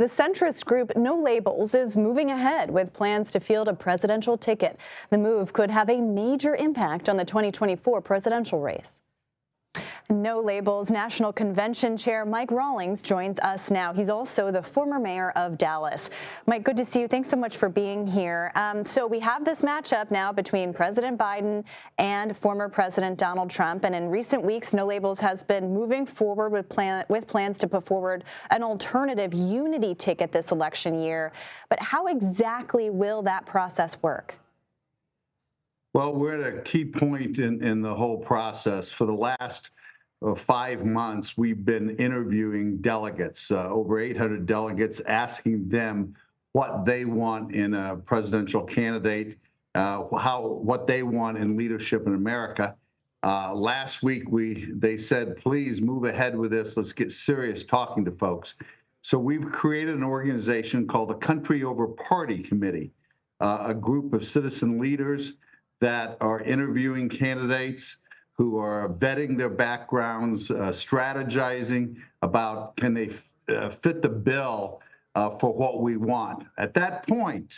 The centrist group No Labels is moving ahead with plans to field a presidential ticket. The move could have a major impact on the 2024 presidential race. No Labels National Convention Chair Mike Rawlings joins us now. He's also the former mayor of Dallas. Mike, good to see you. Thanks so much for being here. So we have this matchup now between President Biden and former President Donald Trump. And in recent weeks, No Labels has been moving forward with plans to put forward an alternative unity ticket this election year. But how exactly will that process work? Well, we're at a key point in the whole process. For the last 5 months, we've been interviewing delegates, over 800 delegates, asking them what they want in a presidential candidate, what they want in leadership in America. Last week, they said, please move ahead with this. Let's get serious talking to folks. So we've created an organization called the Country Over Party Committee, a group of citizen leaders that are interviewing candidates, who are vetting their backgrounds, strategizing about can they fit the bill for what we want. At that point,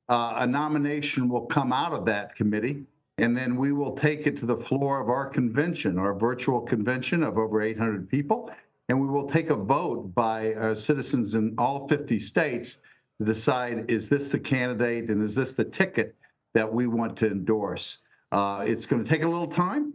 a nomination will come out of that committee, and then we will take it to the floor of our convention, our virtual convention of over 800 people, and we will take a vote by citizens in all 50 states to decide, is this the candidate and is this the ticket that we want to endorse. It's going to take a little time,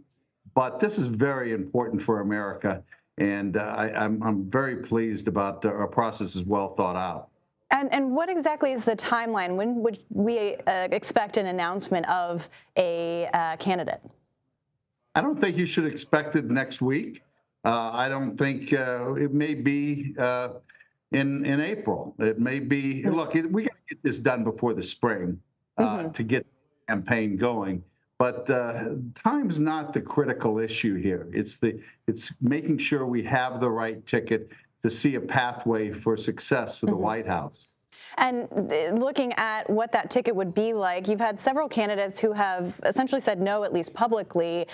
but this is very important for America, and I'm very pleased about our process is well thought out. And what exactly is the timeline? When would we expect an announcement of a candidate? I don't think you should expect it next week. I don't think it may be in April. It may be, look, we got to get this done before the spring to get the campaign going. But time's not the critical issue here. It's making sure we have the right ticket to see a pathway for success to the White House. And looking at what that ticket would be like, you've had several candidates who have essentially said no, at least publicly.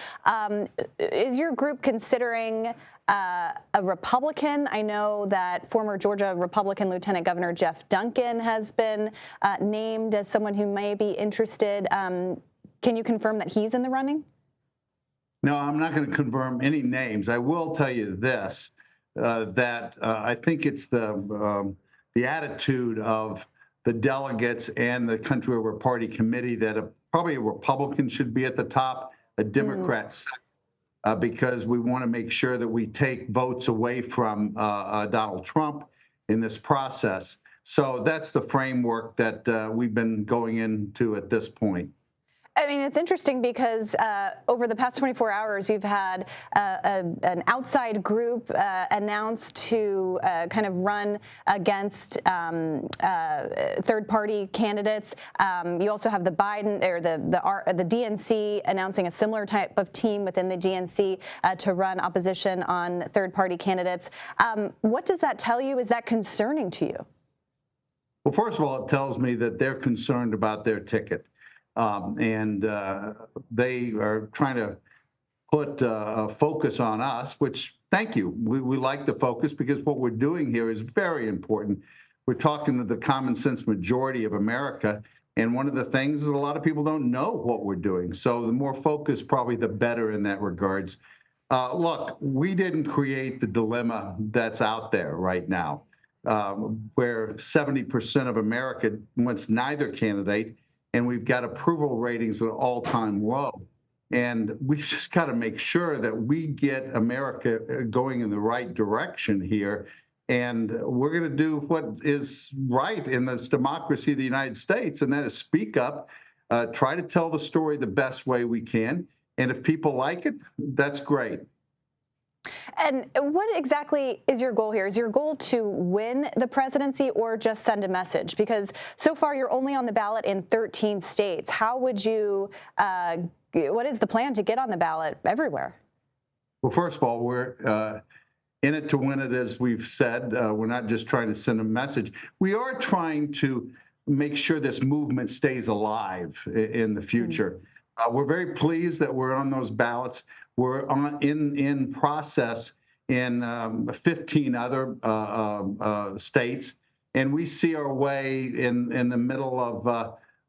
Is your group considering a Republican? I know that former Georgia Republican Lieutenant Governor Jeff Duncan has been named as someone who may be interested. Can you confirm that he's in the running? No, I'm not going to confirm any names. I will tell you this, that I think it's the attitude of the delegates and the Country Over Party Committee that probably a Republican should be at the top, a Democrat second, because we want to make sure that we take votes away from Donald Trump in this process. So that's the framework that we've been going into at this point. I mean, it's interesting because over the past 24 hours, you've had an outside group announced to kind of run against third-party candidates. You also have the Biden or the DNC announcing a similar type of team within the DNC to run opposition on third-party candidates. What does that tell you? Is that concerning to you? Well, first of all, it tells me that they're concerned about their ticket. And they are trying to put a focus on us, which, thank you. We like the focus because what we're doing here is very important. We're talking to the common sense majority of America. And one of the things is a lot of people don't know what we're doing. So the more focus, probably the better in that regards. Look, we didn't create the dilemma that's out there right now, where 70% of America wants neither candidate. And we've got approval ratings at an all-time low. And we've just got to make sure that we get America going in the right direction here. And we're going to do what is right in this democracy of the United States, and that is speak up, try to tell the story the best way we can. And if people like it, that's great. And what exactly is your goal here? Is your goal to win the presidency or just send a message? Because so far you're only on the ballot in 13 states. How would you, what is the plan to get on the ballot everywhere? Well, first of all, we're in it to win it, as we've said. We're not just trying to send a message. We are trying to make sure this movement stays alive in the future. We're very pleased that we're on those ballots. We're in process in 15 other states, and we see our way in the middle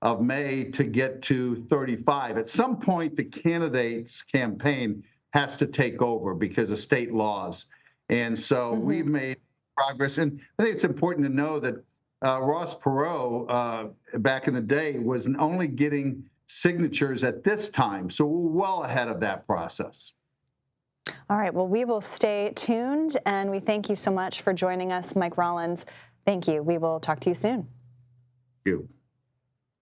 of May to get to 35. At some point, the candidate's campaign has to take over because of state laws. And so we've made progress. And I think it's important to know that Ross Perot, back in the day, was only getting signatures at this time. So we're well ahead of that process. All right, well, we will stay tuned, and we thank you so much for joining us, Mike Rawlings. Thank you. We will talk to you soon. Thank you.